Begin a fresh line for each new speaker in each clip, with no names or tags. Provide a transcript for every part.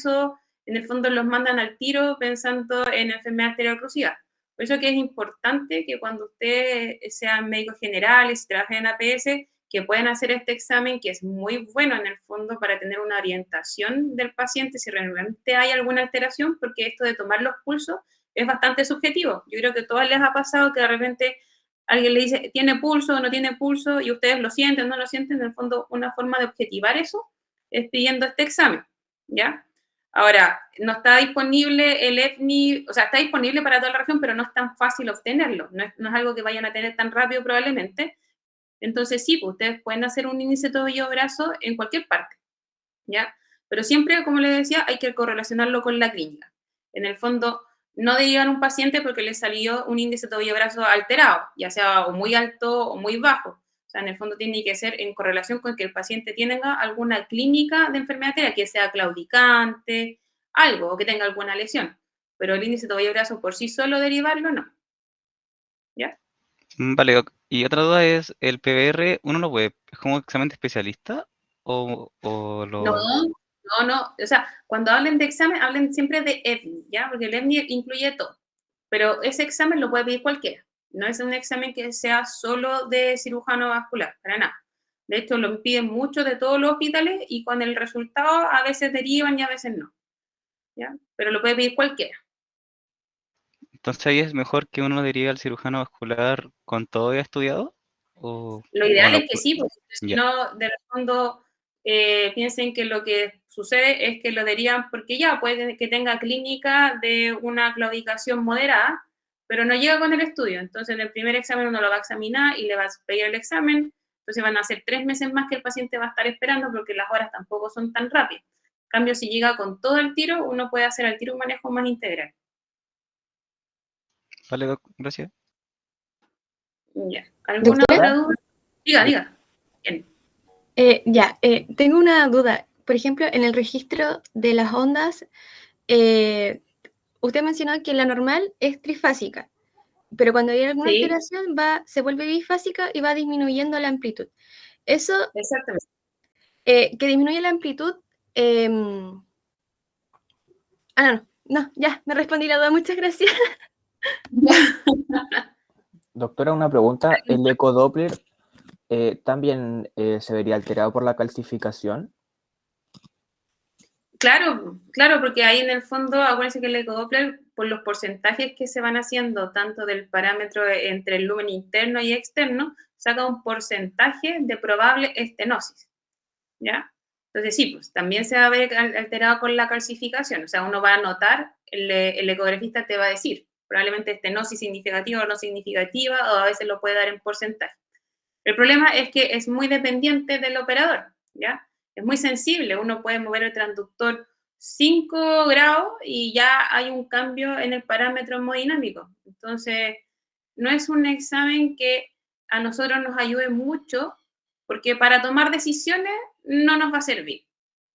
eso, en el fondo los mandan al tiro pensando en enfermedad arterial oclusiva. Por eso que es importante que cuando ustedes sean médicos generales, trabajen en APS, que puedan hacer este examen, que es muy bueno en el fondo para tener una orientación del paciente si realmente hay alguna alteración, porque esto de tomar los pulsos es bastante subjetivo. Yo creo que a todos les ha pasado que de repente alguien le dice, ¿tiene pulso o no tiene pulso? Y ustedes lo sienten o no lo sienten. En el fondo, una forma de objetivar eso es pidiendo este examen, ¿ya? Ahora, no está disponible el EPNI, o sea, está disponible para toda la región, pero no es tan fácil obtenerlo. No es algo que vayan a tener tan rápido probablemente. Entonces, sí, pues ustedes pueden hacer un índice tobillo-brazo en cualquier parte, ¿ya? Pero siempre, como les decía, hay que correlacionarlo con la clínica. En el fondo, no derivan un paciente porque le salió un índice tobillo-brazo alterado, ya sea o muy alto o muy bajo. O sea, en el fondo tiene que ser en correlación con que el paciente tenga alguna clínica de enfermedad arterial, que sea claudicante, algo, o que tenga alguna lesión. Pero el índice tobillo-brazo por sí solo derivarlo, no. ¿Ya?
Vale, y otra duda es, ¿el PBR uno lo puede, es como examen de especialista o
No,
lo...?
no. O sea, cuando hablen de examen, hablen siempre de EPNI, ¿ya? Porque el EPNI incluye todo. Pero ese examen lo puede pedir cualquiera. No es un examen que sea solo de cirujano vascular, para nada. De hecho, lo piden mucho de todos los hospitales y con el resultado a veces derivan y a veces no, ¿ya? Pero lo puede pedir cualquiera.
Entonces ahí es mejor que uno derive al cirujano vascular con todo ya estudiado
Lo
o
ideal
lo
es que sí, porque si
ya.
no, de fondo, piensen que lo que sucede es que lo derivan porque ya puede que tenga clínica de una claudicación moderada, pero no llega con el estudio. Entonces, en el primer examen uno lo va a examinar y le va a pedir el examen. Entonces, van a ser 3 meses más que el paciente va a estar esperando porque las horas tampoco son tan rápidas. En cambio, si llega con todo el tiro, uno puede hacer al tiro un manejo más integral.
Vale, doc, gracias.
Ya. ¿Alguna
Doctora,
otra duda? Diga. Bien.
tengo una duda. Por ejemplo, en el registro de las ondas, usted mencionó que la normal es trifásica, pero cuando hay alguna
Sí,
alteración se vuelve bifásica y va disminuyendo la amplitud. Eso,
exactamente.
que disminuye la amplitud... no, ya, me respondí la duda, muchas gracias.
Doctora, una pregunta. ¿El ecodoppler también se vería alterado por la calcificación?
Claro, porque ahí en el fondo, acuérdense que el ecodoppler, por los porcentajes que se van haciendo, tanto del parámetro entre el lumen interno y externo, saca un porcentaje de probable estenosis, ¿ya? Entonces sí, pues también se va a ver alterado con la calcificación, o sea, uno va a notar, el ecografista te va a decir, probablemente estenosis significativa o no significativa, o a veces lo puede dar en porcentaje. El problema es que es muy dependiente del operador, ¿ya? Es muy sensible, uno puede mover el transductor 5 grados y ya hay un cambio en el parámetro hemodinámico. Entonces, no es un examen que a nosotros nos ayude mucho, porque para tomar decisiones no nos va a servir,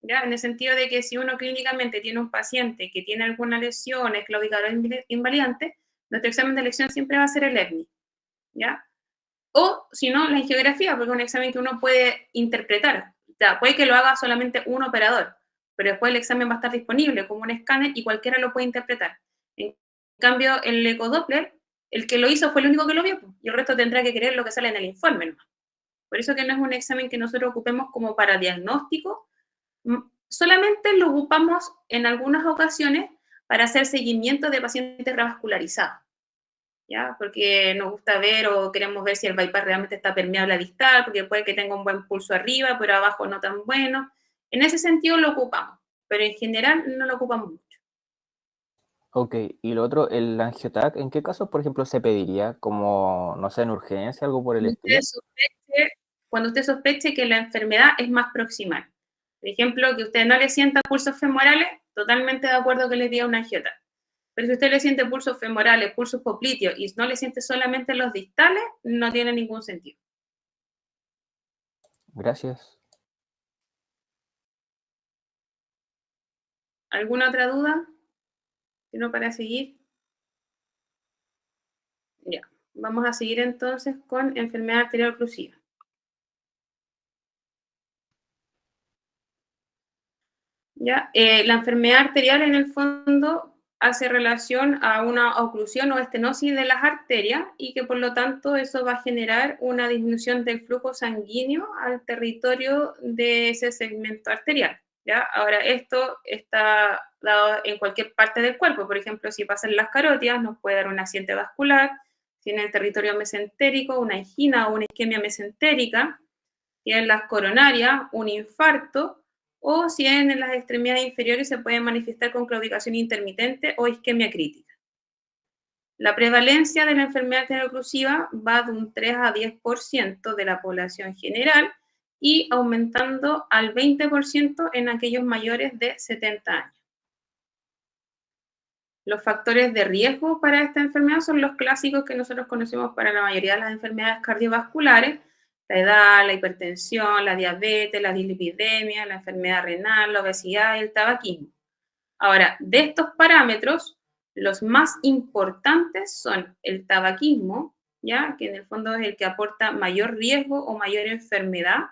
¿ya? En el sentido de que si uno clínicamente tiene un paciente que tiene alguna lesión, es claudicador invalidante, nuestro examen de elección siempre va a ser el EPNI, ¿ya? O, si no, la angiografía, porque es un examen que uno puede interpretar. O sea, puede que lo haga solamente un operador, pero después el examen va a estar disponible como un escáner y cualquiera lo puede interpretar. En cambio, el ecodoppler, el que lo hizo fue el único que lo vio, y el resto tendrá que creer lo que sale en el informe, ¿no? Por eso que no es un examen que nosotros ocupemos como para diagnóstico, solamente lo ocupamos en algunas ocasiones para hacer seguimiento de pacientes revascularizados. ¿Ya? Porque nos gusta ver o queremos ver si el bypass realmente está permeable a distal, porque puede que tenga un buen pulso arriba, pero abajo no tan bueno. En ese sentido lo ocupamos, pero en general no lo ocupamos mucho.
Ok, y lo otro, el angiotac, ¿en qué casos, por ejemplo, se pediría? Como, no sé, en urgencia, algo por el estilo.
Cuando usted sospeche que la enfermedad es más proximal. Por ejemplo, que usted no le sienta pulsos femorales, totalmente de acuerdo que le diga una angiota. Pero si usted le siente pulsos femorales, pulsos popliteos y no le siente solamente los distales, no tiene ningún sentido.
Gracias.
¿Alguna otra duda? Si no, para seguir. Ya. Vamos a seguir entonces con enfermedad arterial oclusiva. ¿ya? La enfermedad arterial, en el fondo, hace relación a una oclusión o estenosis de las arterias y que, por lo tanto, eso va a generar una disminución del flujo sanguíneo al territorio de ese segmento arterial, ¿ya? Ahora, esto está dado en cualquier parte del cuerpo. Por ejemplo, si pasa en las carótidas, nos puede dar un accidente vascular. Si en el territorio mesentérico, una angina o una isquemia mesentérica. Si en las coronarias, un infarto. O si en las extremidades inferiores se puede manifestar con claudicación intermitente o isquemia crítica. La prevalencia de la enfermedad arterial oclusiva va de un 3 a 10% de la población general y aumentando al 20% en aquellos mayores de 70 años. Los factores de riesgo para esta enfermedad son los clásicos que nosotros conocemos para la mayoría de las enfermedades cardiovasculares: la edad, la hipertensión, la diabetes, la dislipidemia, la enfermedad renal, la obesidad y el tabaquismo. Ahora, de estos parámetros, los más importantes son el tabaquismo, ¿ya? Que en el fondo es el que aporta mayor riesgo o mayor enfermedad,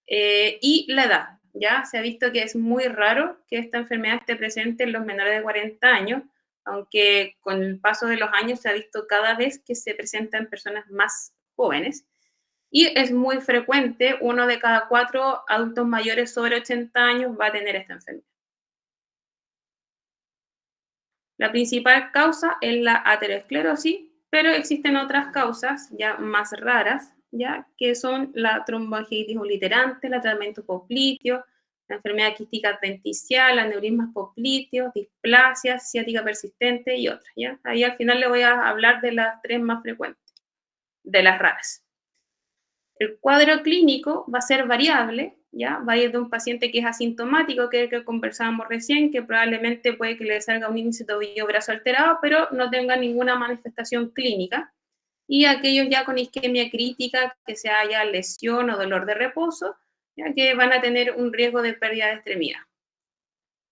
y la edad, ¿ya? Se ha visto que es muy raro que esta enfermedad esté presente en los menores de 40 años, aunque con el paso de los años se ha visto cada vez que se presenta en personas más jóvenes. Y es muy frecuente, 1 de cada 4 adultos mayores sobre 80 años va a tener esta enfermedad. La principal causa es la aterosclerosis, pero existen otras causas ya más raras, ya que son la tromboangiitis obliterante, el tratamiento popliteo, la enfermedad quística adventicial, aneurismas popliteos, displasia ciática persistente y otras, ¿ya? Ahí al final le voy a hablar de las 3 más frecuentes, de las raras. El cuadro clínico va a ser variable, ¿ya? Va a ir de un paciente que es asintomático, que es el que conversábamos recién, que probablemente puede que le salga un índice tobillo-brazo alterado, pero no tenga ninguna manifestación clínica. Y aquellos ya con isquemia crítica, que sea ya lesión o dolor de reposo, ya que van a tener un riesgo de pérdida de extremidad.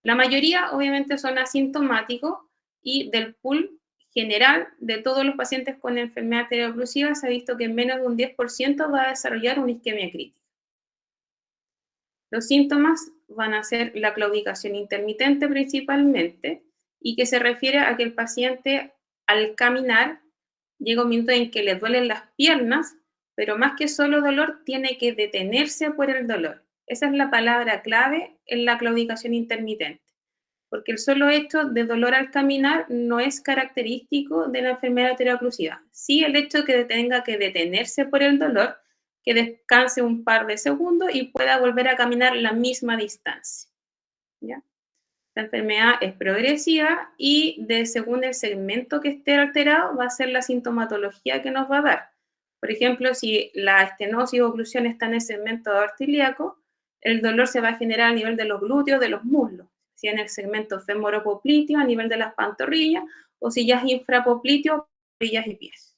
La mayoría, obviamente, son asintomáticos y del pool general de todos los pacientes con enfermedad arterial oclusiva se ha visto que menos de un 10% va a desarrollar una isquemia crítica. Los síntomas van a ser la claudicación intermitente principalmente, y que se refiere a que el paciente al caminar llega un minuto en que le duelen las piernas, pero más que solo dolor, tiene que detenerse por el dolor. Esa es la palabra clave en la claudicación intermitente, porque el solo hecho de dolor al caminar no es característico de la enfermedad arterial oclusiva. Sí, el hecho de que tenga que detenerse por el dolor, que descanse un par de segundos y pueda volver a caminar la misma distancia, ¿ya? La enfermedad es progresiva y según el segmento que esté alterado va a ser la sintomatología que nos va a dar. Por ejemplo, si la estenosis o oclusión está en el segmento aorto ilíaco, el dolor se va a generar a nivel de los glúteos, de los muslos. Si en el segmento femoropopliteo, a nivel de las pantorrillas, o si ya es infrapopliteo, pantorrillas y pies.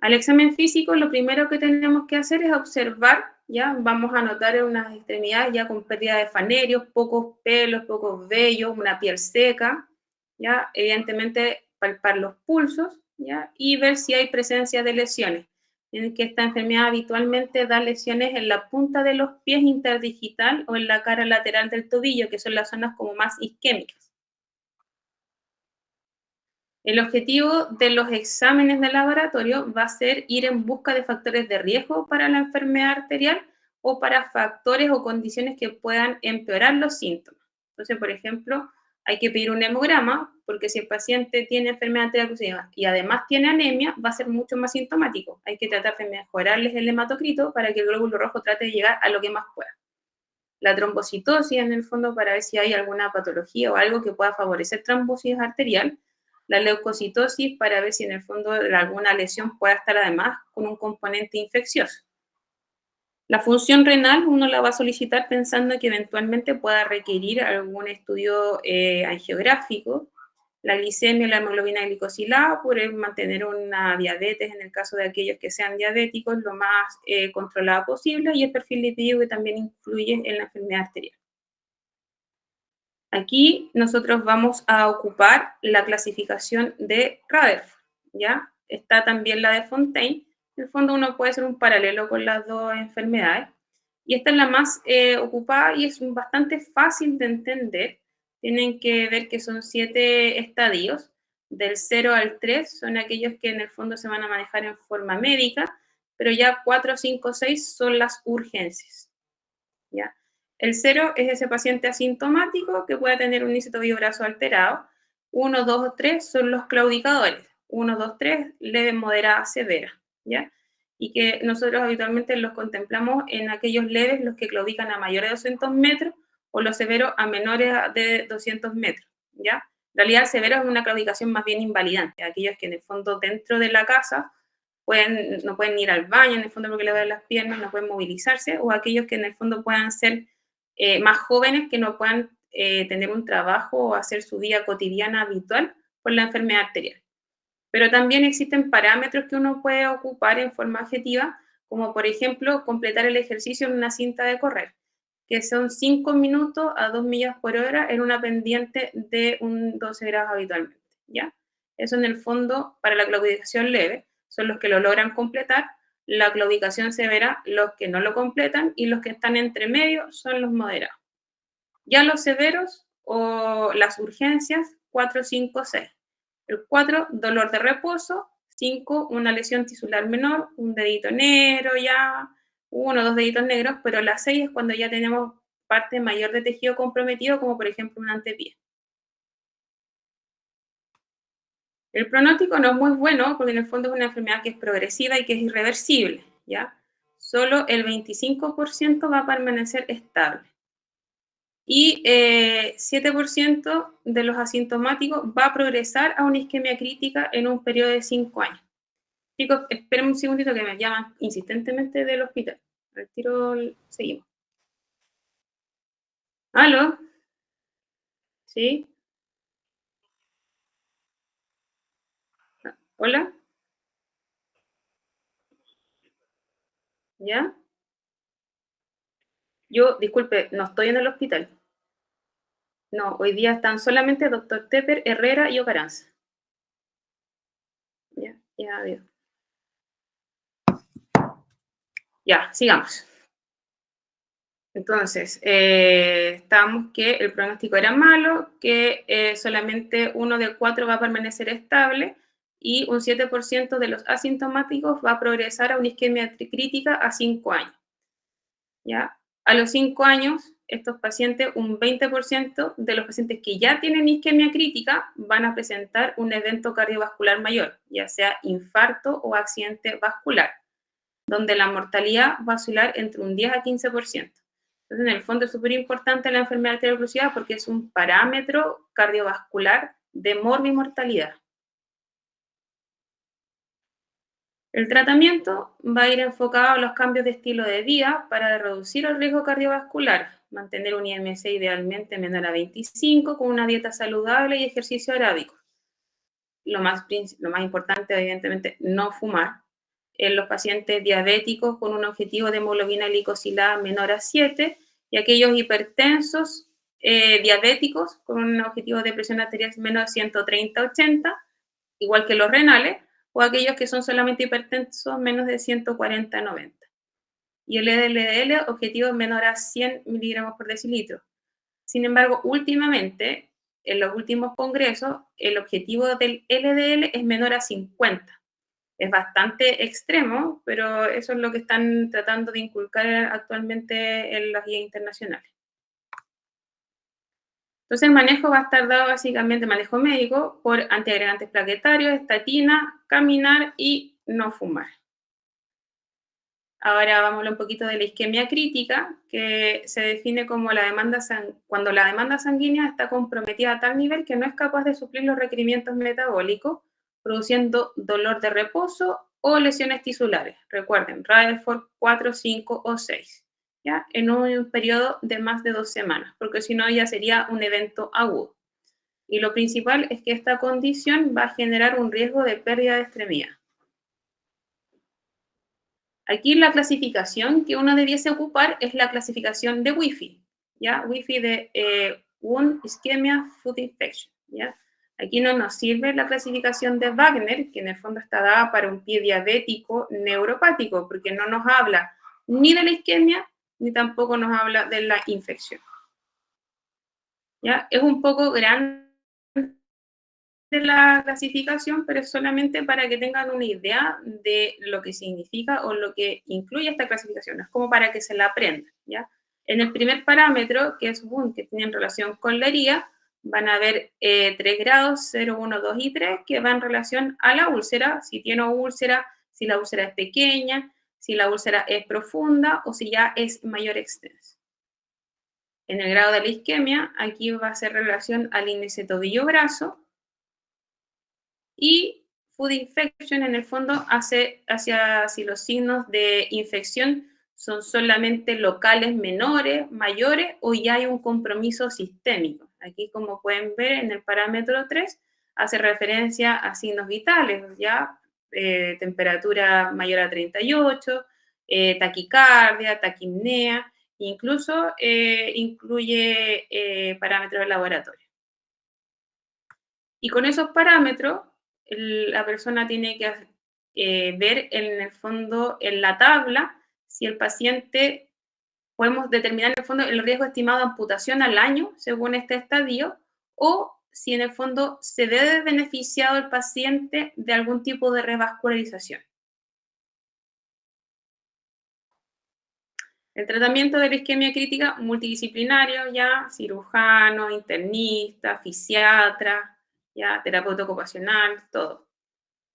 Al examen físico, lo primero que tenemos que hacer es observar, ¿ya? Vamos a notar unas extremidades ya con pérdida de fanerios, pocos pelos, pocos vellos, una piel seca, ¿ya? Evidentemente, palpar los pulsos, ¿ya? Y ver si hay presencia de lesiones. En que esta enfermedad habitualmente da lesiones en la punta de los pies interdigital o en la cara lateral del tobillo, que son las zonas como más isquémicas. El objetivo de los exámenes de laboratorio va a ser ir en busca de factores de riesgo para la enfermedad arterial o para factores o condiciones que puedan empeorar los síntomas. Entonces, por ejemplo, hay que pedir un hemograma, porque si el paciente tiene enfermedad arterial oclusiva y además tiene anemia, va a ser mucho más sintomático. Hay que tratar de mejorarles el hematocrito para que el glóbulo rojo trate de llegar a lo que más pueda. La trombocitosis, en el fondo, para ver si hay alguna patología o algo que pueda favorecer trombosis arterial. La leucocitosis, para ver si en el fondo alguna lesión pueda estar además con un componente infeccioso. La función renal uno la va a solicitar pensando que eventualmente pueda requerir algún estudio angiográfico. La glicemia y la hemoglobina glicosilada, por mantener una diabetes en el caso de aquellos que sean diabéticos lo más controlada posible, y el perfil lipídico, que también influye en la enfermedad arterial. Aquí nosotros vamos a ocupar la clasificación de Rutherford, ¿ya? Está también la de Fontaine. En el fondo uno puede hacer un paralelo con las dos enfermedades. Y esta es la más ocupada y es bastante fácil de entender. Tienen que ver que son 7 estadios, del 0 al 3 son aquellos que en el fondo se van a manejar en forma médica, pero ya 4, 5, 6 son las urgencias, ¿ya? El 0 es ese paciente asintomático que puede tener un índice tobillo-brazo alterado. 1, 2 o 3 son los claudicadores. 1, 2, 3, leve, moderada, severa, ¿ya? Y que nosotros habitualmente los contemplamos en aquellos leves, los que claudican a mayores de 200 metros, o los severos a menores de 200 metros, ¿ya? En realidad, el severo es una claudicación más bien invalidante, aquellos que en el fondo dentro de la casa no pueden ir al baño, en el fondo porque le duelen las piernas, no pueden movilizarse, o aquellos que en el fondo puedan ser más jóvenes que no puedan tener un trabajo o hacer su vida cotidiana habitual por la enfermedad arterial. Pero también existen parámetros que uno puede ocupar en forma objetiva, como por ejemplo completar el ejercicio en una cinta de correr, que son 5 minutos a 2 millas por hora en una pendiente de un 12 grados habitualmente, ¿ya? Eso en el fondo, para la claudicación leve, son los que lo logran completar, la claudicación severa, los que no lo completan, y los que están entre medio son los moderados. Ya los severos o las urgencias, 4, 5, 6. El 4, dolor de reposo. 5, una lesión tisular menor, un dedito negro ya, 1 o 2 deditos negros, pero la 6 es cuando ya tenemos parte mayor de tejido comprometido, como por ejemplo un antepié. El pronóstico no es muy bueno porque en el fondo es una enfermedad que es progresiva y que es irreversible, ¿ya? Solo el 25% va a permanecer estable. Y 7% de los asintomáticos va a progresar a una isquemia crítica en un periodo de 5 años. Chicos, esperen un segundito que me llaman insistentemente del hospital. Al tiro seguimos. ¿Aló? ¿Sí? ¿Hola? ¿Ya? Yo, disculpe, no estoy en el hospital. No, hoy día están solamente doctor Tepper, Herrera y Ocaranza. Ya, ya, adiós. Ya, sigamos. Entonces, estábamos que el pronóstico era malo, que solamente 1 de 4 va a permanecer estable y un 7% de los asintomáticos va a progresar a una isquemia crítica a 5 años. ¿Ya? A los 5 años, estos pacientes, un 20% de los pacientes que ya tienen isquemia crítica van a presentar un evento cardiovascular mayor, ya sea infarto o accidente vascular, donde la mortalidad va a oscilar entre un 10 a 15%. Entonces, en el fondo es súper importante la enfermedad arterial oclusiva porque es un parámetro cardiovascular de morbimortalidad. El tratamiento va a ir enfocado a los cambios de estilo de vida para reducir el riesgo cardiovascular, mantener un IMC idealmente menor a 25 con una dieta saludable y ejercicio aeróbico. Lo más importante, evidentemente, no fumar. En los pacientes diabéticos con un objetivo de hemoglobina glicosilada menor a 7 y aquellos hipertensos diabéticos con un objetivo de presión arterial menor a 130-80, igual que los renales, o aquellos que son solamente hipertensos menos de 140-90. Y el LDL objetivo menor a 100 miligramos por decilitro. Sin embargo, últimamente, en los últimos congresos, el objetivo del LDL es menor a 50. Es bastante extremo, pero eso es lo que están tratando de inculcar actualmente en las guías internacionales. Entonces, el manejo va a estar dado básicamente, manejo médico, por antiagregantes plaquetarios, estatina, caminar y no fumar. Ahora vamos a hablar un poquito de la isquemia crítica, que se define como cuando la demanda sanguínea está comprometida a tal nivel que no es capaz de suplir los requerimientos metabólicos, produciendo dolor de reposo o lesiones tisulares. Recuerden, Rutherford 4, 5 o 6, ¿ya? En un periodo de más de 2 semanas, porque si no ya sería un evento agudo. Y lo principal es que esta condición va a generar un riesgo de pérdida de extremidad. Aquí la clasificación que uno debiese ocupar es la clasificación de Wi-Fi, ¿ya? Wi-Fi de Wound Ischemia Foot Infection, ¿ya? Aquí no nos sirve la clasificación de Wagner, que en el fondo está dada para un pie diabético neuropático, porque no nos habla ni de la isquemia ni tampoco nos habla de la infección. ¿Ya? Es un poco grande la clasificación, pero es solamente para que tengan una idea de lo que significa o lo que incluye esta clasificación. Es como para que se la aprendan, ¿ya? En el primer parámetro, que es WUND, que tiene relación con la herida, van a haber 3 grados, 0, 1, 2 y 3, que van en relación a la úlcera, si tiene úlcera, si la úlcera es pequeña, si la úlcera es profunda o si ya es mayor extensa. En el grado de la isquemia, aquí va a ser relación al índice tobillo-brazo, y food infection en el fondo hace hacia si los signos de infección son solamente locales menores, mayores o ya hay un compromiso sistémico. Aquí, como pueden ver en el parámetro 3, hace referencia a signos vitales, ya temperatura mayor a 38, taquicardia, taquipnea, incluso incluye parámetros de laboratorio. Y con esos parámetros, la persona tiene que ver en el fondo, en la tabla, si el paciente, podemos determinar en el fondo el riesgo estimado de amputación al año, según este estadio, o si en el fondo se ve beneficiado el paciente de algún tipo de revascularización. El tratamiento de la isquemia crítica multidisciplinario, ya, cirujano, internista, fisiatra, ya, terapeuta ocupacional, todo.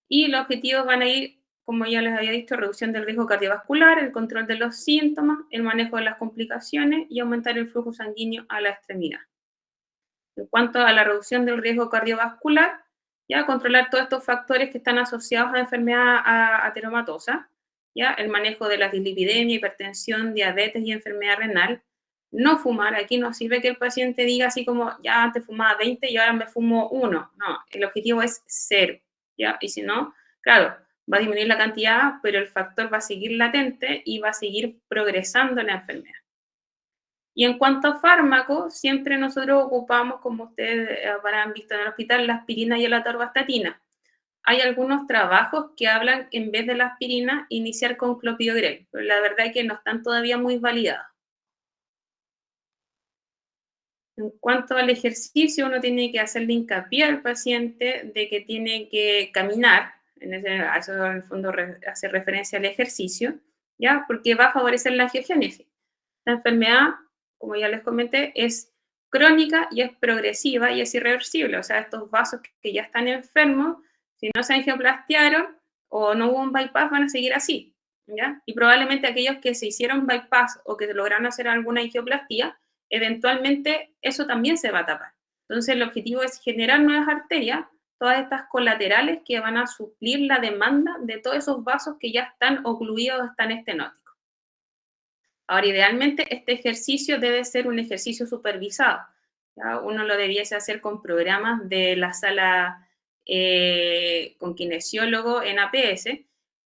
Y los objetivos van a ir, como ya les había dicho, reducción del riesgo cardiovascular, el control de los síntomas, el manejo de las complicaciones y aumentar el flujo sanguíneo a la extremidad. En cuanto a la reducción del riesgo cardiovascular, ya controlar todos estos factores que están asociados a enfermedad ateromatosa, ya el manejo de la dislipidemia, hipertensión, diabetes y enfermedad renal. No fumar, aquí no sirve que el paciente diga así como, ya antes fumaba 20 y ahora me fumo 1. No, el objetivo es 0, ¿ya? Y si no, claro, va a disminuir la cantidad, pero el factor va a seguir latente y va a seguir progresando la enfermedad. Y en cuanto a fármacos, siempre nosotros ocupamos, como ustedes habrán visto en el hospital, la aspirina y la atorvastatina. Hay algunos trabajos que hablan, en vez de la aspirina, iniciar con clopidogrel, pero la verdad es que no están todavía muy validados. En cuanto al ejercicio, uno tiene que hacerle hincapié al paciente de que tiene que caminar, eso en el fondo hace referencia al ejercicio, ¿ya? Porque va a favorecer la angiogénesis. La enfermedad, como ya les comenté, es crónica y es progresiva y es irreversible. O sea, estos vasos que ya están enfermos, si no se angioplastiaron o no hubo un bypass, van a seguir así, ¿ya? Y probablemente aquellos que se hicieron bypass o que lograron hacer alguna angioplastía, eventualmente eso también se va a tapar. Entonces, el objetivo es generar nuevas arterias, todas estas colaterales que van a suplir la demanda de todos esos vasos que ya están ocluidos, están estenóticos. Ahora, idealmente, este ejercicio debe ser un ejercicio supervisado, ¿ya? Uno lo debiese hacer con programas de la sala con kinesiólogo en APS,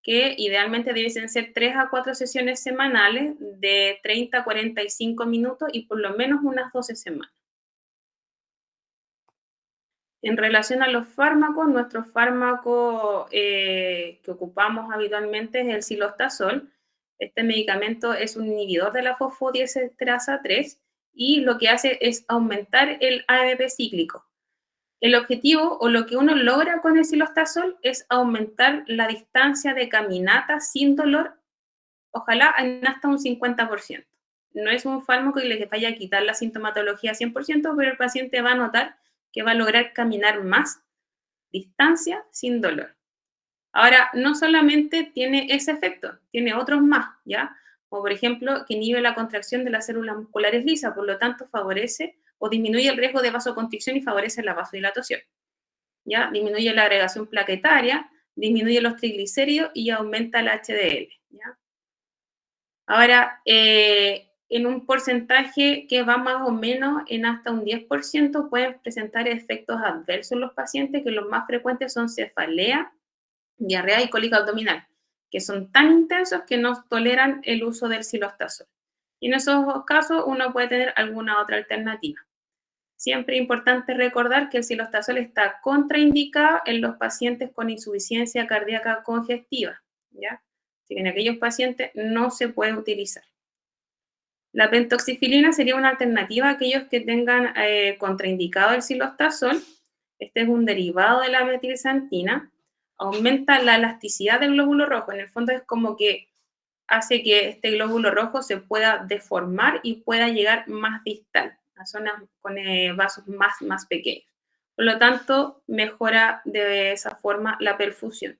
que idealmente debiesen ser 3 a 4 sesiones semanales de 30 a 45 minutos y por lo menos unas 12 semanas. En relación a los fármacos, nuestro fármaco que ocupamos habitualmente es el cilostazol. Este medicamento es un inhibidor de la fosfodiesterasa 3 y lo que hace es aumentar el AMP cíclico. El objetivo o lo que uno logra con el cilostazol es aumentar la distancia de caminata sin dolor, ojalá en hasta un 50%. No es un fármaco que le vaya a quitar la sintomatología 100%, pero el paciente va a notar que va a lograr caminar más distancia sin dolor. Ahora, no solamente tiene ese efecto, tiene otros más, ¿ya? Como por ejemplo, que inhibe la contracción de las células musculares lisas, por lo tanto favorece o disminuye el riesgo de vasoconstricción y favorece la vasodilatación, ¿ya? Disminuye la agregación plaquetaria, disminuye los triglicéridos y aumenta el HDL, ¿ya? Ahora, en un porcentaje que va más o menos en hasta un 10%, pueden presentar efectos adversos en los pacientes, que los más frecuentes son cefalea, diarrea y cólica abdominal, que son tan intensos que no toleran el uso del cilostazol. Y en esos casos uno puede tener alguna otra alternativa. Siempre es importante recordar que el cilostazol está contraindicado en los pacientes con insuficiencia cardíaca congestiva, ¿ya? Así que en aquellos pacientes no se puede utilizar. La pentoxifilina sería una alternativa a aquellos que tengan contraindicado el cilostazol. Este es un derivado de la metilxantina. Aumenta la elasticidad del glóbulo rojo. En el fondo es como que hace que este glóbulo rojo se pueda deformar y pueda llegar más distal, a zonas con vasos más pequeños. Por lo tanto, mejora de esa forma la perfusión.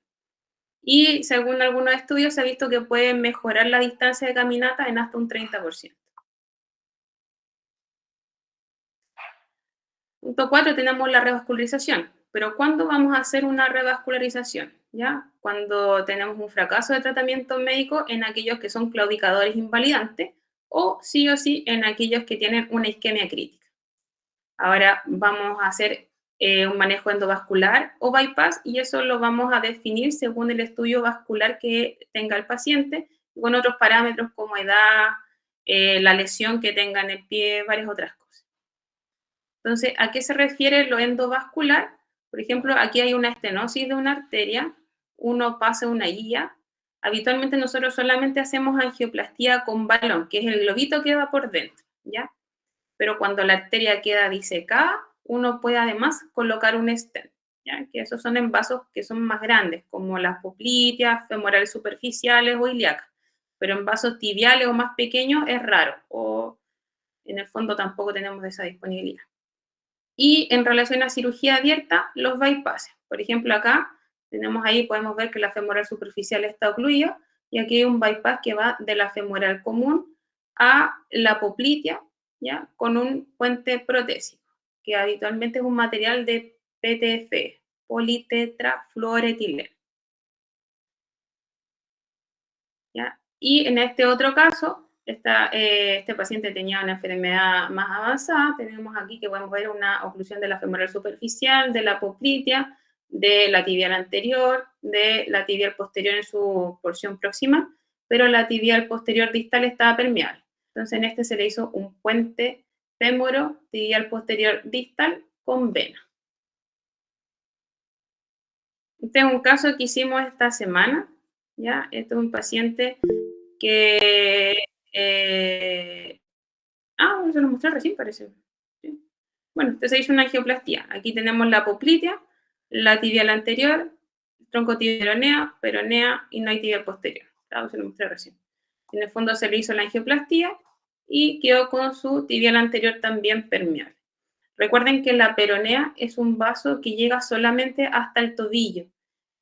Y según algunos estudios se ha visto que puede mejorar la distancia de caminata en hasta un 30%. Punto 4, tenemos la revascularización. Pero ¿cuándo vamos a hacer una revascularización? ¿Ya? Cuando tenemos un fracaso de tratamiento médico en aquellos que son claudicadores invalidantes o sí en aquellos que tienen una isquemia crítica. Ahora vamos a hacer un manejo endovascular o bypass y eso lo vamos a definir según el estudio vascular que tenga el paciente con otros parámetros como edad, la lesión que tenga en el pie, varias otras cosas. Entonces, ¿a qué se refiere lo endovascular? Por ejemplo, aquí hay una estenosis de una arteria, uno pasa una guía. Habitualmente nosotros solamente hacemos angioplastía con balón, que es el globito que va por dentro, ¿ya? Pero cuando la arteria queda disecada, uno puede además colocar un stent, ¿ya? Que esos son en vasos que son más grandes, como las popliteas, femorales superficiales o ilíacas. Pero en vasos tibiales o más pequeños es raro, o en el fondo tampoco tenemos esa disponibilidad. Y en relación a cirugía abierta, los bypasses. Por ejemplo, acá tenemos ahí, podemos ver que la femoral superficial está ocluida, y aquí hay un bypass que va de la femoral común a la poplitea, ¿ya? Con un puente protésico, que habitualmente es un material de PTFE, politetrafluoretileno. ¿Ya? Y en este otro caso, este paciente tenía una enfermedad más avanzada. Tenemos aquí que podemos ver una oclusión de la femoral superficial, de la poplitea, de la tibial anterior, de la tibial posterior en su porción próxima, pero la tibial posterior distal estaba permeable. Entonces, en este se le hizo un puente fémoro tibial posterior distal con vena. Este es un caso que hicimos esta semana, ¿ya? Este es un paciente que... se lo mostré recién, parece. ¿Sí? Bueno, entonces se hizo una angioplastía. Aquí tenemos la poplitea, la tibial anterior, tronco tibial peronea y no hay tibial posterior. Claro, se lo mostré recién. En el fondo se le hizo la angioplastía y quedó con su tibial anterior también permeable. Recuerden que la peronea es un vaso que llega solamente hasta el tobillo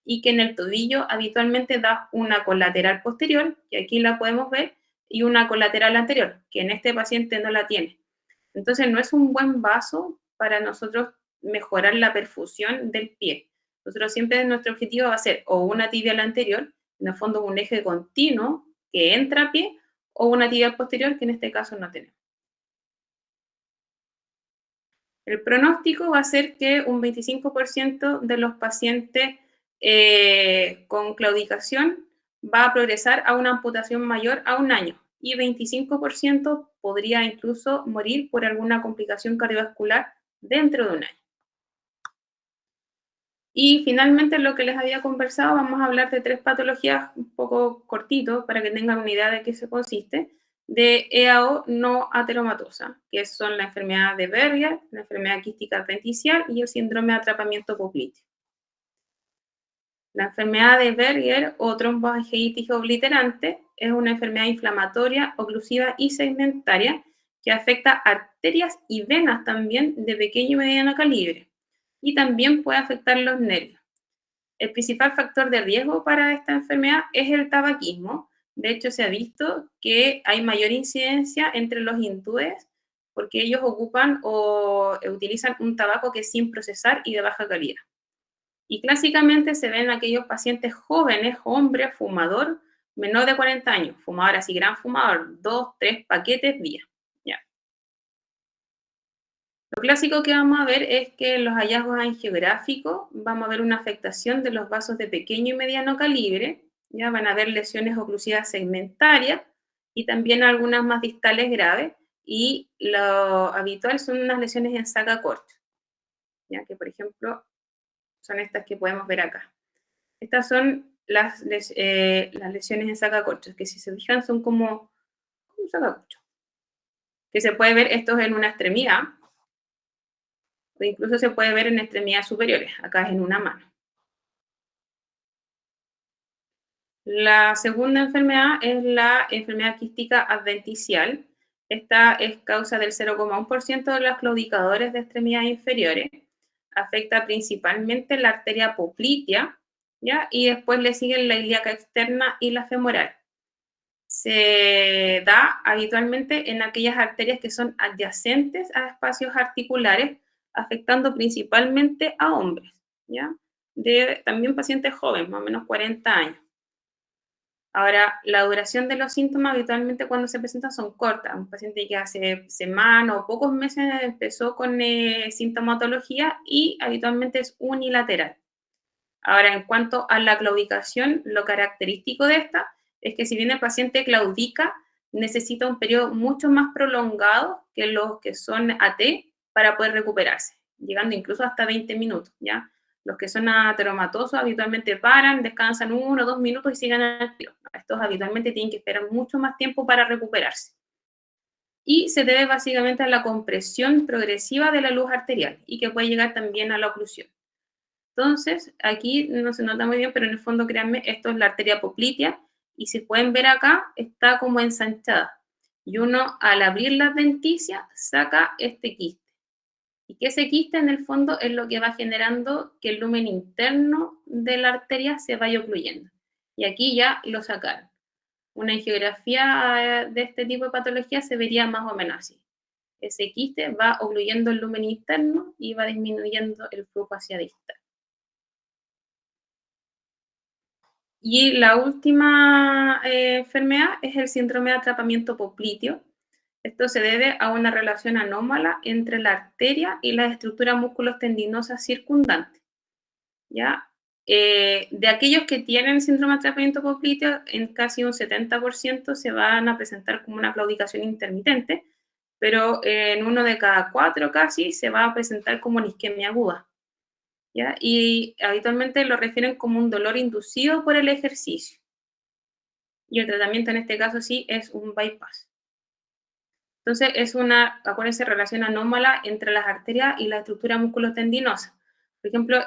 y que en el tobillo habitualmente da una colateral posterior, que aquí la podemos ver, y una colateral anterior, que en este paciente no la tiene. Entonces no es un buen vaso para nosotros mejorar la perfusión del pie. Nosotros siempre nuestro objetivo va a ser o una tibial anterior, en el fondo un eje continuo que entra a pie, o una tibial posterior, que en este caso no tenemos. El pronóstico va a ser que un 25% de los pacientes con claudicación va a progresar a una amputación mayor a 1 año y 25% podría incluso morir por alguna complicación cardiovascular dentro de 1 año. Y finalmente, lo que les había conversado, vamos a hablar de 3 patologías un poco cortito para que tengan una idea de qué se consiste, de EAO no ateromatosa, que son la enfermedad de Berger, la enfermedad quística adventicial y el síndrome de atrapamiento popliteo. La enfermedad de Berger o tromboangeitis obliterante es una enfermedad inflamatoria, oclusiva y segmentaria que afecta arterias y venas también de pequeño y mediano calibre, y también puede afectar los nervios. El principal factor de riesgo para esta enfermedad es el tabaquismo. De hecho, se ha visto que hay mayor incidencia entre los hindúes porque ellos ocupan o utilizan un tabaco que es sin procesar y de baja calidad. Y clásicamente se ven aquellos pacientes jóvenes, hombre, fumador, menor de 40 años, fumador así, gran fumador, 2, 3 paquetes día. Ya. Lo clásico que vamos a ver es que en los hallazgos angiográficos vamos a ver una afectación de los vasos de pequeño y mediano calibre, ya van a haber lesiones oclusivas segmentarias y también algunas más distales graves, y lo habitual son unas lesiones en saca corta, ya que por ejemplo son estas que podemos ver acá. Estas son las lesiones en sacacorchos, que si se fijan son como un sacacorcho. que se puede ver esto en una extremidad, o incluso se puede ver en extremidades superiores, acá es en una mano. La segunda enfermedad es la enfermedad quística adventicial. Esta es causa del 0,1% de los claudicadores de extremidades inferiores. Afecta principalmente la arteria poplitea, ¿ya? Y después le siguen la ilíaca externa y la femoral. Se da habitualmente en aquellas arterias que son adyacentes a espacios articulares, afectando principalmente a hombres, ¿ya? También pacientes jóvenes, más o menos 40 años. Ahora, la duración de los síntomas habitualmente cuando se presentan son cortas. Un paciente que hace semanas o pocos meses empezó con sintomatología y habitualmente es unilateral. Ahora, en cuanto a la claudicación, lo característico de esta es que si bien el paciente claudica, necesita un periodo mucho más prolongado que los que son AT para poder recuperarse, llegando incluso hasta 20 minutos, ¿ya? Los que son ateromatosos habitualmente paran, descansan 1 o 2 minutos y siguen al tiro. Estos habitualmente tienen que esperar mucho más tiempo para recuperarse. Y se debe básicamente a la compresión progresiva de la luz arterial y que puede llegar también a la oclusión. Entonces, aquí no se nota muy bien, pero en el fondo, créanme, esto es la arteria poplitea y si pueden ver acá, está como ensanchada. Y uno, al abrir la adventicia, saca este quiste. Y que ese quiste, en el fondo, es lo que va generando que el lumen interno de la arteria se vaya ocluyendo. Y aquí ya lo sacaron. Una angiografía de este tipo de patología se vería más o menos así. Ese quiste va ocluyendo el lumen interno y va disminuyendo el flujo hacia distal. Y la última enfermedad es el síndrome de atrapamiento popliteo. Esto se debe a una relación anómala entre la arteria y las estructuras músculos-tendinosas circundantes, ¿ya? De aquellos que tienen síndrome de atrapamiento popliteo, en casi un 70% se van a presentar como una claudicación intermitente, pero en 1 de cada 4 casi se va a presentar como una isquemia aguda, ¿ya? Y habitualmente lo refieren como un dolor inducido por el ejercicio. Y el tratamiento en este caso sí es un bypass. Entonces es una, acuérdense, relación anómala entre las arterias y la estructura musculotendinosa. Por ejemplo,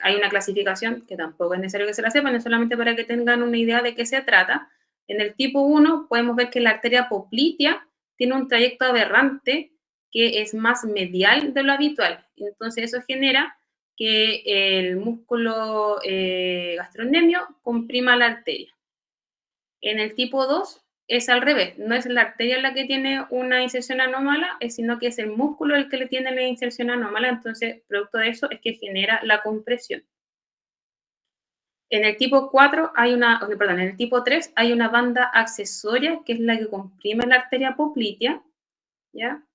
hay una clasificación que tampoco es necesario que se la sepan, es solamente para que tengan una idea de qué se trata. En el tipo 1 podemos ver que la arteria poplitea tiene un trayecto aberrante que es más medial de lo habitual. Entonces eso genera que el músculo gastrocnemio comprima la arteria. En el tipo 2 es al revés, no es la arteria la que tiene una inserción anómala, sino que es el músculo el que le tiene la inserción anómala, entonces producto de eso es que genera la compresión. En el tipo 4 en el tipo 3 hay una banda accesoria que es la que comprime la arteria poplitea, ¿ya?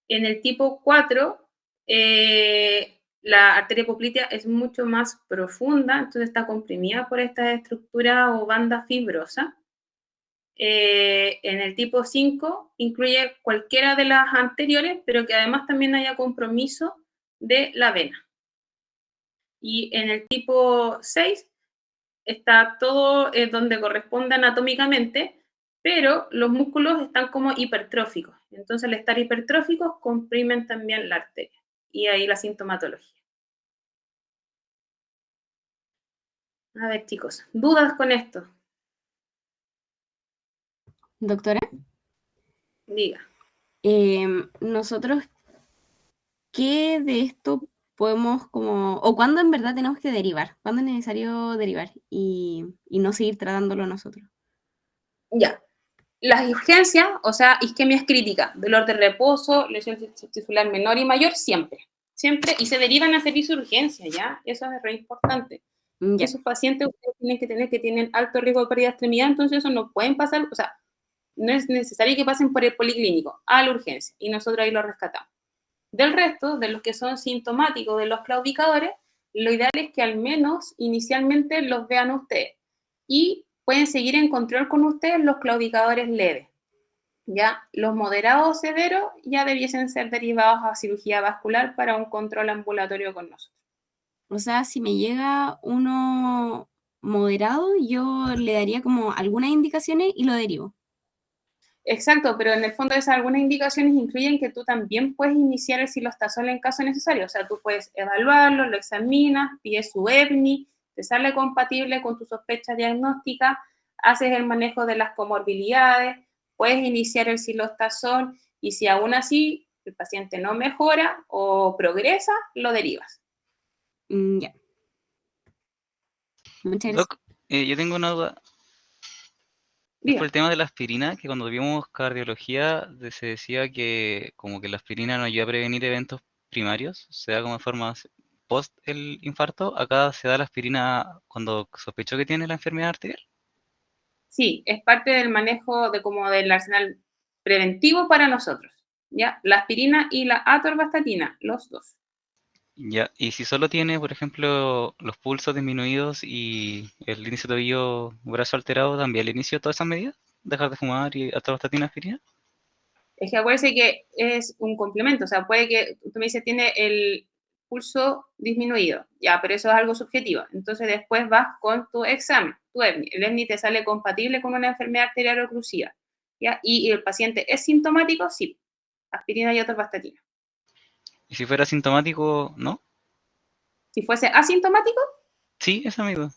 En el tipo 4 la arteria poplitea es mucho más profunda, entonces está comprimida por esta estructura o banda fibrosa. En el tipo 5 incluye cualquiera de las anteriores, pero que además también haya compromiso de la vena. Y en el tipo 6 está todo donde corresponde anatómicamente, pero los músculos están como hipertróficos. Entonces, al estar hipertróficos, comprimen también la arteria. Y ahí la sintomatología. A ver, chicos, ¿dudas con esto?
Doctora,
Diga.
nosotros, ¿qué de esto podemos o cuándo en verdad tenemos que derivar? ¿Cuándo es necesario derivar y no seguir tratándolo nosotros?
Ya. Las urgencias, o sea, isquemias críticas, dolor de reposo, lesión tisular menor y mayor, siempre. Siempre, y se derivan a servicio de urgencia, ¿ya? Eso es re importante.
Ya.
Esos pacientes ustedes tienen que tener que tienen alto riesgo de pérdida de extremidad, entonces eso no pueden pasar, o sea, no es necesario que pasen por el policlínico a la urgencia, y nosotros ahí lo rescatamos. Del resto, de los que son sintomáticos de los claudicadores, lo ideal es que al menos inicialmente los vean ustedes y pueden seguir en control con ustedes los claudicadores leves. Ya los moderados o severos ya debiesen ser derivados a cirugía vascular para un control ambulatorio con nosotros.
O sea, si me llega uno moderado, yo le daría como algunas indicaciones y lo derivo.
Exacto, pero en el fondo algunas indicaciones incluyen que tú también puedes iniciar el silostazol en caso necesario. O sea, tú puedes evaluarlo, lo examinas, pides su EPNI, te sale compatible con tu sospecha diagnóstica, haces el manejo de las comorbilidades, puedes iniciar el silostazol y si aún así el paciente no mejora o progresa, lo derivas.
Ya. Muchas gracias.
Doc, yo tengo una duda. Es por el tema de la aspirina, que cuando vimos cardiología se decía que como que la aspirina no ayuda a prevenir eventos primarios, se da como de forma post el infarto. Acá se da la aspirina cuando sospechó que tiene la enfermedad arterial.
Sí, es parte del manejo del arsenal preventivo para nosotros, ¿ya? La aspirina y la atorvastatina, los dos.
Ya, y si solo tiene, por ejemplo, los pulsos disminuidos y el índice tobillo brazo alterado, ¿también le inicio todas esas medidas? ¿Dejar de fumar y atorvastatina, aspirina?
Es que acuérdense que es un complemento, o sea, puede que, tú me dices, tiene el pulso disminuido, ya, pero eso es algo subjetivo. Entonces después vas con tu examen, tu EPNI. El EPNI te sale compatible con una enfermedad arterial oclusiva, ¿ya? Y el paciente es sintomático, sí, aspirina y atorvastatina.
¿Y si fuera sintomático, no?
Si fuese asintomático,
Sí, esa es mi duda.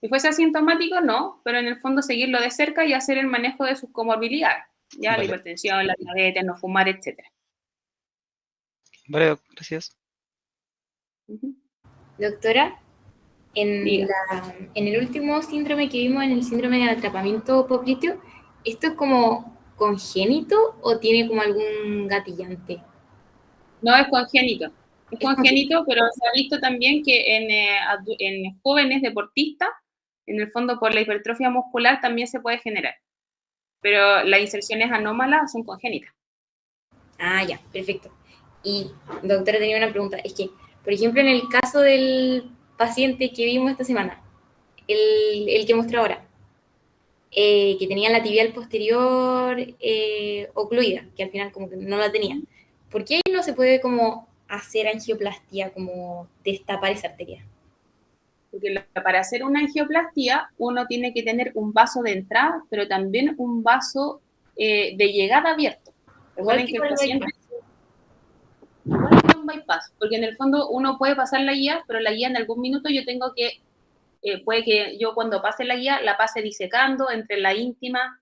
si fuese asintomático, no, pero en el fondo seguirlo de cerca y hacer el manejo de sus comorbilidades, ya,
Vale.
la hipertensión, la diabetes, no fumar, etc.
Vale, Doc, gracias.
Doctora,
Diga.
en el último síndrome que vimos, en el síndrome de atrapamiento popliteo, ¿esto es como congénito o tiene como algún gatillante?
No es congénito. Es
Es
congénito, pero se ha visto también que en jóvenes deportistas, en el fondo por la hipertrofia muscular también se puede generar. Pero las inserciones anómalas son congénitas.
Ah, ya, perfecto. Y, doctora, tenía una pregunta. Es que, por ejemplo, en el caso del paciente que vimos esta semana, el que mostré ahora, que tenía la tibial posterior ocluida, que al final como que no la tenía. ¿Por qué ahí no se puede como hacer angioplastía, como destapar esa arteria?
Porque para hacer una angioplastía uno tiene que tener un vaso de entrada, pero también un vaso de llegada abierto. Recuerden que el paciente... Igual que un bypass, porque en el fondo uno puede pasar la guía, pero la guía en algún minuto yo tengo que puede que yo cuando pase la guía la pase disecando entre la íntima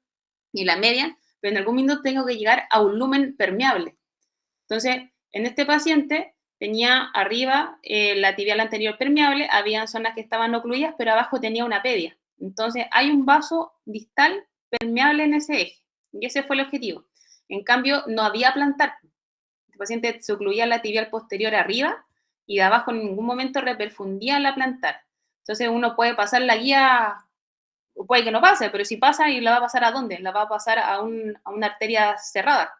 y la media, pero en algún minuto tengo que llegar a un lumen permeable. Entonces, en este paciente tenía arriba la tibial anterior permeable, había zonas que estaban ocluidas, pero abajo tenía una pedia. Entonces, hay un vaso distal permeable en ese eje, y ese fue el objetivo. En cambio, no había plantar. Este paciente se ocluía la tibial posterior arriba y de abajo en ningún momento reperfundía la plantar. Entonces uno puede pasar la guía, o puede que no pase, pero si pasa, ¿y la va a pasar a dónde? La va a pasar a una arteria cerrada.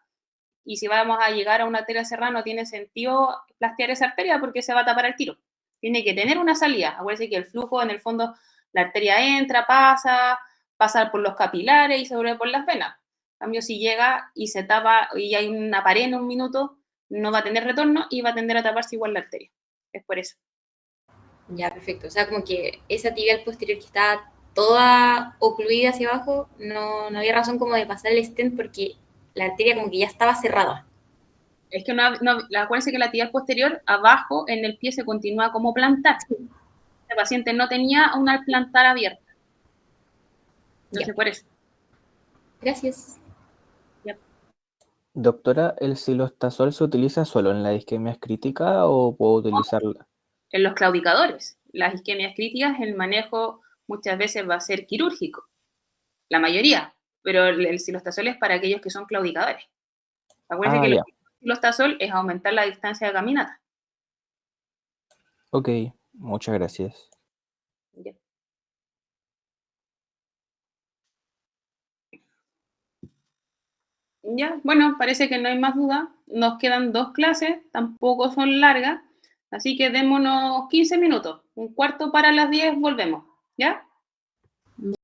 Y si vamos a llegar a una arteria cerrada, no tiene sentido plastear esa arteria porque se va a tapar el tiro. Tiene que tener una salida. Acuérdense que el flujo, en el fondo, la arteria entra, pasa por los capilares y se vuelve por las venas. En cambio, si llega y se tapa y hay una pared en un minuto, no va a tener retorno y va a tender a taparse igual la arteria. Es por eso.
Ya, perfecto. O sea, como que esa tibial posterior que está toda ocluida hacia abajo, no había razón como de pasar el stent porque la arteria como que ya estaba cerrada.
Es que acuérdense que la tibial posterior, abajo en el pie se continúa como plantar. El paciente no tenía una plantar abierta. Entonces, por eso.
Gracias.
Doctora, ¿el silostazol se utiliza solo en la isquemia crítica o puedo utilizarla?
En los claudicadores, las isquemias críticas, el manejo muchas veces va a ser quirúrgico, la mayoría, pero el silostazol es para aquellos que son claudicadores. Acuérdense que el silostazol es aumentar la distancia de caminata.
Ok, muchas gracias.
Ya. Ya, bueno, parece que no hay más duda. Nos quedan 2 clases, tampoco son largas, así que démonos 15 minutos. Un cuarto para las 10, volvemos. ¿Ya?